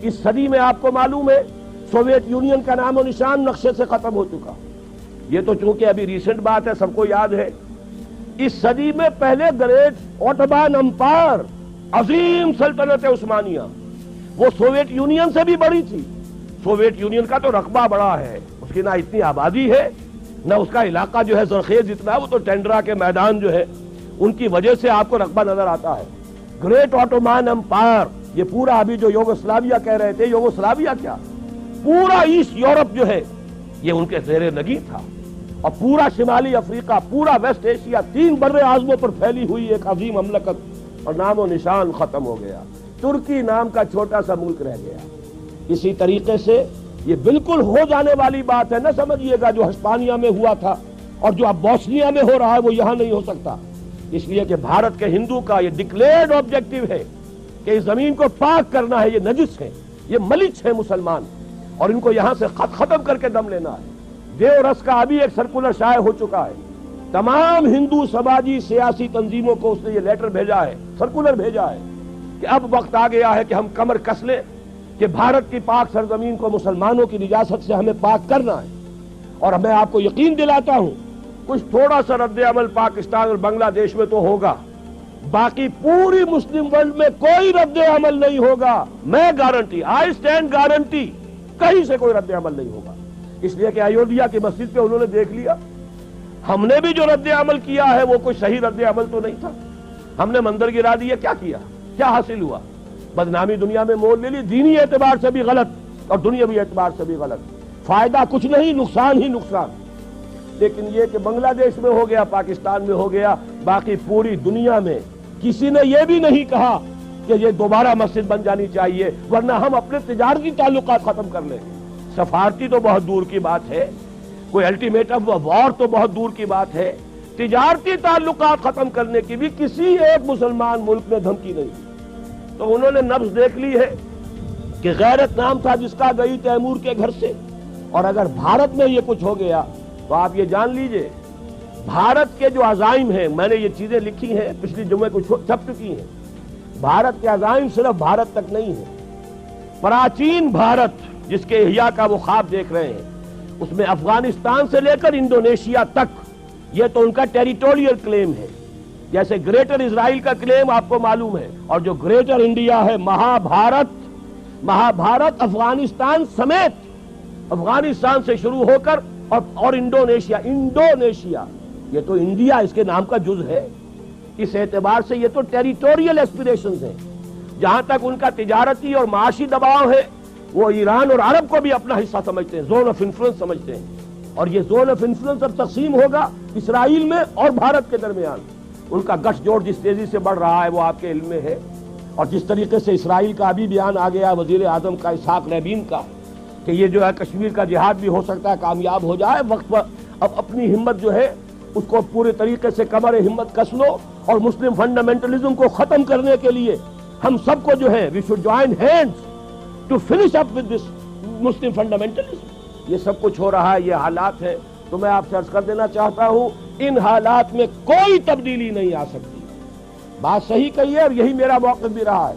اس صدی میں آپ کو معلوم ہے سوویت یونین کا نام و نشان نقشے سے ختم ہو چکا. یہ تو چونکہ ابھی ریسنٹ بات ہے، سب کو یاد ہے. اس صدی میں پہلے گریٹ اوٹومان امپائر، عظیم سلطنت عثمانیہ، وہ سوویت یونین سے بھی بڑی تھی. سوویت یونین کا تو رقبہ بڑا ہے، اس کی نہ اتنی آبادی ہے، نہ اس کا علاقہ جو ہے زرخیز اتنا ہے. وہ تو ٹینڈرا کے میدان جو ہے ان کی وجہ سے آپ کو رقبہ نظر آتا ہے. گریٹ اوٹومان امپائر، یہ پورا ابھی جو یوگوسلاویہ کہہ رہے تھے، یوگوسلاویہ کیا، پورا ایسٹ یورپ جو ہے یہ ان کے زیر نگین تھا. اور پورا شمالی افریقہ، پورا ویسٹ ایشیا، 3 بر اعظموں پر پھیلی ہوئی ایک عظیم مملکت، اور نام و نشان ختم ہو گیا. ترکی نام کا چھوٹا سا ملک رہ گیا. اسی طریقے سے یہ بالکل ہو جانے والی بات ہے، نہ سمجھیے گا جو ہسپانیہ میں ہوا تھا اور جو اب بوسنیا میں ہو رہا ہے وہ یہاں نہیں ہو سکتا. اس لیے کہ بھارت کے ہندو کا یہ ڈکلیئرڈ آبجیکٹو ہے کہ اس زمین کو پاک کرنا ہے. یہ نجس ہے، یہ ملچ ہے مسلمان، اور ان کو یہاں سے ختم کر کے دم لینا ہے. دیو رس کا ابھی ایک سرکولر شائع ہو چکا ہے. تمام ہندو سماجی سیاسی تنظیموں کو اس نے یہ لیٹر بھیجا ہے، سرکولر بھیجا ہے کہ اب وقت آ گیا ہے کہ ہم کمر کس لیں کہ بھارت کی پاک سرزمین کو مسلمانوں کی نجاست سے ہمیں پاک کرنا ہے. اور میں آپ کو یقین دلاتا ہوں کچھ تھوڑا سا رد عمل پاکستان اور بنگلہ دیش میں تو ہوگا، باقی پوری مسلم ورلڈ میں کوئی رد عمل نہیں ہوگا. میں گارنٹی، آئی اسٹینڈ گارنٹی، کہیں سے کوئی رد عمل نہیں ہوگا. اس لیے کہ ایودھیا کی مسجد پہ انہوں نے دیکھ لیا، ہم نے بھی جو رد عمل کیا ہے وہ کوئی صحیح رد عمل تو نہیں تھا. ہم نے مندر گرا دیا، کیا حاصل ہوا؟ بدنامی دنیا میں مول لے لی، دینی اعتبار سے بھی غلط اور دنیاوی اعتبار سے بھی غلط. فائدہ کچھ نہیں، نقصان ہی نقصان. لیکن یہ کہ بنگلہ دیش میں ہو گیا، پاکستان میں ہو گیا، باقی پوری دنیا میں کسی نے یہ بھی نہیں کہا کہ یہ دوبارہ مسجد بن جانی چاہیے، ورنہ ہم اپنے تجارتی تعلقات ختم کر لیں. سفارتی تو بہت دور کی بات ہے، کوئی الٹیمیٹم وار تو بہت دور کی بات ہے، تجارتی تعلقات ختم کرنے کی بھی کسی ایک مسلمان ملک میں دھمکی نہیں. تو انہوں نے نبض دیکھ لی ہے کہ غیرت نام تھا جس کا گئی تیمور کے گھر سے. اور اگر بھارت میں یہ کچھ ہو گیا تو آپ یہ جان لیجئے بھارت کے جو عزائم ہیں، میں نے یہ چیزیں لکھی ہیں، پچھلی جمعے کو چھپ چکی ہیں. بھارت کے عزائم صرف بھارت تک نہیں ہیں. پراچین بھارت جس کے احیاء کا وہ خواب دیکھ رہے ہیں، اس میں افغانستان سے لے کر انڈونیشیا تک یہ تو ان کا ٹیریٹوریل کلیم ہے. جیسے گریٹر اسرائیل کا کلیم آپ کو معلوم ہے، اور جو گریٹر انڈیا ہے، مہابھارت افغانستان سمیت، افغانستان سے شروع ہو کر اور انڈونیشیا، یہ تو انڈیا اس کے نام کا جز ہے. اس اعتبار سے یہ تو ٹیریٹوریل ایسپیریشنز ہیں. جہاں تک ان کا تجارتی اور معاشی دباؤ ہے، وہ ایران اور عرب کو بھی اپنا حصہ سمجھتے ہیں، زون آف انفلوئنس سمجھتے ہیں. اور یہ زون آف انفلوئنس اب تقسیم ہوگا اسرائیل میں اور بھارت کے درمیان. ان کا گٹھ جوڑ جس تیزی سے بڑھ رہا ہے وہ آپ کے علم میں ہے. اور جس طریقے سے اسرائیل کا ابھی بیان آ گیا وزیر اعظم کا اسحاق رابین کا کہ یہ جو ہے کشمیر کا جہاد بھی ہو سکتا ہے کامیاب ہو جائے. وقت پر اب اپنی ہمت جو ہے اس کو پورے طریقے سے کمر ہمت کس لو، اور مسلم فنڈامنٹلزم کو ختم کرنے کے لیے ہم سب کو جو ہے we should join hands to finish up with this Muslim fundamentalism. یہ سب کچھ ہو رہا ہے، یہ حالات ہیں. تو میں آپ سے عرض کر دینا چاہتا ہوں ان حالات میں کوئی تبدیلی نہیں آ سکتی. بات صحیح کہی ہے اور یہی میرا موقف بھی رہا ہے.